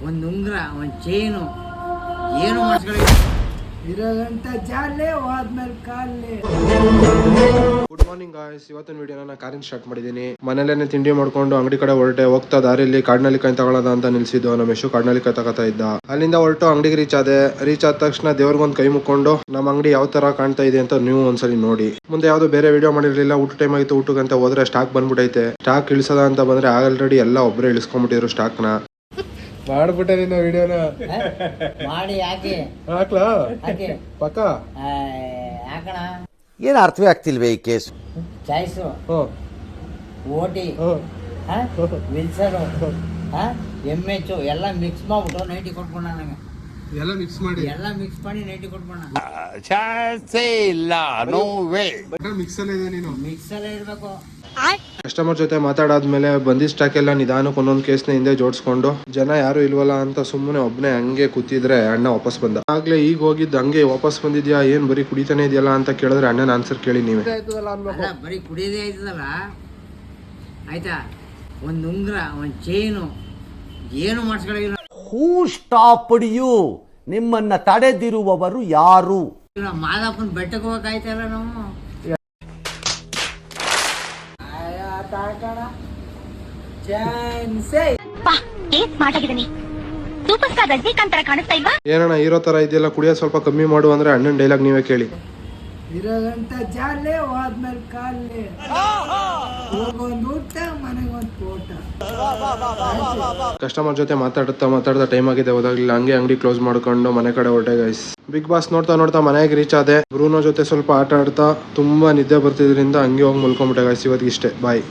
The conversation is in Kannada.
ಒಂದು ಉಂಗುರ, ಒಂದು ಚೈನು, ಏನು ಮಾಡಿಸ್ಕೊಳ್ಳಿ. ಇರೋ ಗಂಟ ಜಾಲೆ ಹೋದ್ಮೇಲೆ ಕಾಲೇ. Good morning guys. ಇವತ್ತಿನ ವಿಡಿಯೋನ ನಾನು ಕಾರಿಂದ ಸ್ಟಾರ್ಟ್ ಮಾಡಿದ್ದೀನಿ. ಮನೇಲೇನೆ ತಿಂಡಿ ಮಾಡ್ಕೊಂಡು ಅಂಗಡಿ ಕಡೆ ಹೊರಟೆ. ಹೋಗ್ತಾ ದಾರಿಯಲ್ಲಿ ಕಾಡ್ನಲ್ಲಿಕಾಯಿ ತಗೊಳ್ಳೋದ ಅಂತ ನಿಲ್ಸಿದ್ದು. ನಮ್ಮ ಯಶು ಕಾಡ್ನಲ್ಲಿಕಾಯಿ ತಗೋತಾ ಇದ್ದ. ಅಲ್ಲಿಂದ ಹೊರಟು ಅಂಗಡಿಗೆ ರೀಚ್ ಆದ ತಕ್ಷಣ ದೇವ್ರಿಗೊಂದು ಕೈ ಮುಕ್ಕೊಂಡು ನಮ್ಮ ಅಂಗಡಿ ಯಾವ ತರ ಕಾಣ್ತಾ ಇದೆ ಅಂತ ನೀವು ಒಂದ್ಸಲಿ ನೋಡಿ. ಮುಂದೆ ಯಾವ್ದು ಬೇರೆ ವಿಡಿಯೋ ಮಾಡಿರ್ಲಿಲ್ಲ. ಊಟ ಟೈಮ್ ಆಗಿತ್ತು. ಊಟಕ್ಕಂತ ಹೋದ್ರೆ ಸ್ಟಾಕ್ ಬಂದ್ಬಿಟ್ಟೈತೆ. ಸ್ಟಾಕ್ ಇಳಿಸದ ಅಂತ ಬಂದ್ರೆ ಆಲ್ರೆಡಿ ಎಲ್ಲ ಒಬ್ಬರೇ ಇಳಿಸ್ಕೊಂಡ್ಬಿಟ್ಟಿದ್ರು ಸ್ಟಾಕ್ ನ. ಮಾಡ್ಬಿಟ್ಟೆ ನಿನ್ನ ವಿಡಿಯೋನ ಮಾಡಿ ಯಾಕೆ ಹಾಕ್ಲಾ ಯಾಕೆ ಪಕ್ಕ ಹಾಕಣ. ಏನು ಅರ್ಥವೇ ಆಗ್ತಿಲ್ವೇ ಈ ಕೇಸ್? ಚಾಯ್ಸು, ಓಟಿ, ವಿಲ್ಸರು, MH ಎಲ್ಲ ಮಿಕ್ಸ್ ಮಾಡ್ಬಿಟ್ಟು 90 ಕೊಟ್ಬಿಡ. ನನಗೆ ಎಲ್ಲ ಮಿಕ್ಸ್ ಮಾಡಿ ನೈಟಿ ಕೊಟ್ಬಿಡ. ಮಿಕ್ಸ್ ಅಲ್ಲೇ ಇದೆ. ನೀನು ಮಿಕ್ಸ್ ಅಲ್ಲೇ ಇರ್ಬೇಕು. ಕಸ್ಟಮರ್ ಜೊತೆ ಮಾತಾಡಾದ್ಮೇಲೆ ಬಂದಿದ್ದ ಸ್ಟಾಕ್ ಎಲ್ಲ ನಿಧಾನಕ್ಕೆ ಒಂದೊಂದು ಕೇಸ್ನ ಹಿಂದೆ ಜೋಡಿಸ್ಕೊಂಡು ಜನ ಯಾರು ಇಲ್ವಲ್ಲ ಅಂತ ಸುಮ್ಮನೆ ಒಬ್ಬನೇ ಹಂಗೆ ಕೂತಿದ್ರೆ ಅಣ್ಣ ವಾಪಸ್ ಬಂದ. ಆಗ್ಲೇ ಈಗ ಹೋಗಿದ್ದು ಹಂಗೆ ವಾಪಸ್ ಬಂದಿದ್ಯಾ, ಏನ್ ಬರೀ ಕುಡಿತಾನೆ ಇದೆಯಲ್ಲ ಅಂತ ಕೇಳಿದ್ರೆ ಅಣ್ಣನ ಆನ್ಸರ್ ಕೇಳಿ ನೀವೇ. ಅಲ್ಲ, ಬರೀ ಕುಡಿಯೋದೇ ಆಯ್ತದಲ್ಲ. ಆಯ್ತಾ, ಒಂದು ಉಂಗುರ, ಒಂದು ಚೈನು, ಏನು ಮಾಡಿಸ್ಕೊಳ್ಳಿ. ಹೂ ಸ್ಟಾಪ್ಡ್ ಯು? ನಿಮ್ಮನ್ನ ತಡೆದಿರುವವರು ಯಾರು? ಮಾದಪ್ಪನ ಬೆಟ್ಟಕ್ಕೆ ಹೋಗಕ್ಕಾಯ್ತಲ್ಲ ನಾವು. ಏನಣ್ಣ ಹೀರೋ ತರ ಇದೆಯಲ್ಲ, ಕುಡಿಯೋದು ಸ್ವಲ್ಪ ಕಮ್ಮಿ ಮಾಡು ಅಂದ್ರೆ ಅಣ್ಣನ ಡೈಲಾಗ್ ನೀವೇ ಕೇಳಿ. ಇರೋ ಗಂಟ ಜಾಲೆ ಹೋದ್ಮೇಲೆ ಕಾಲೇ. ಹೋಗೊಂದು ಊಟ, ಮನೆಗೊಂದು ಫೋಟ. ಕಸ್ಟಮರ್ ಜೊತೆ ಮಾತಾಡ್ತಾ ಟೈಮ್ ಆಗಿದೆ, ಹೋದಾಗ್ಲಿಲ್ಲ. ಹಂಗೆ ಅಂಗಡಿ ಕ್ಲೋಸ್ ಮಾಡ್ಕೊಂಡು ಮನೆ ಕಡೆ ಹೊರಟೆ ಗೈಸ್. ಬಿಗ್ ಬಾಸ್ ನೋಡ್ತಾ ಮನೆಗೆ ರೀಚ್ ಆದೆ. ಬ್ರೂನೋ ಜೊತೆ ಸ್ವಲ್ಪ ಆಟ ಆಡ್ತಾ ತುಂಬಾ ನಿದ್ದೆ ಬರ್ತಿದ್ರಿಂದ ಹಂಗೆ ಹೋಗಿ ಮಲ್ಕೊಂಡ್ಬಿಟ್ಟೆ ಗೈಸ್. ಇವತ್ತಿಗೆ ಇಷ್ಟೇ, ಬಾಯ್.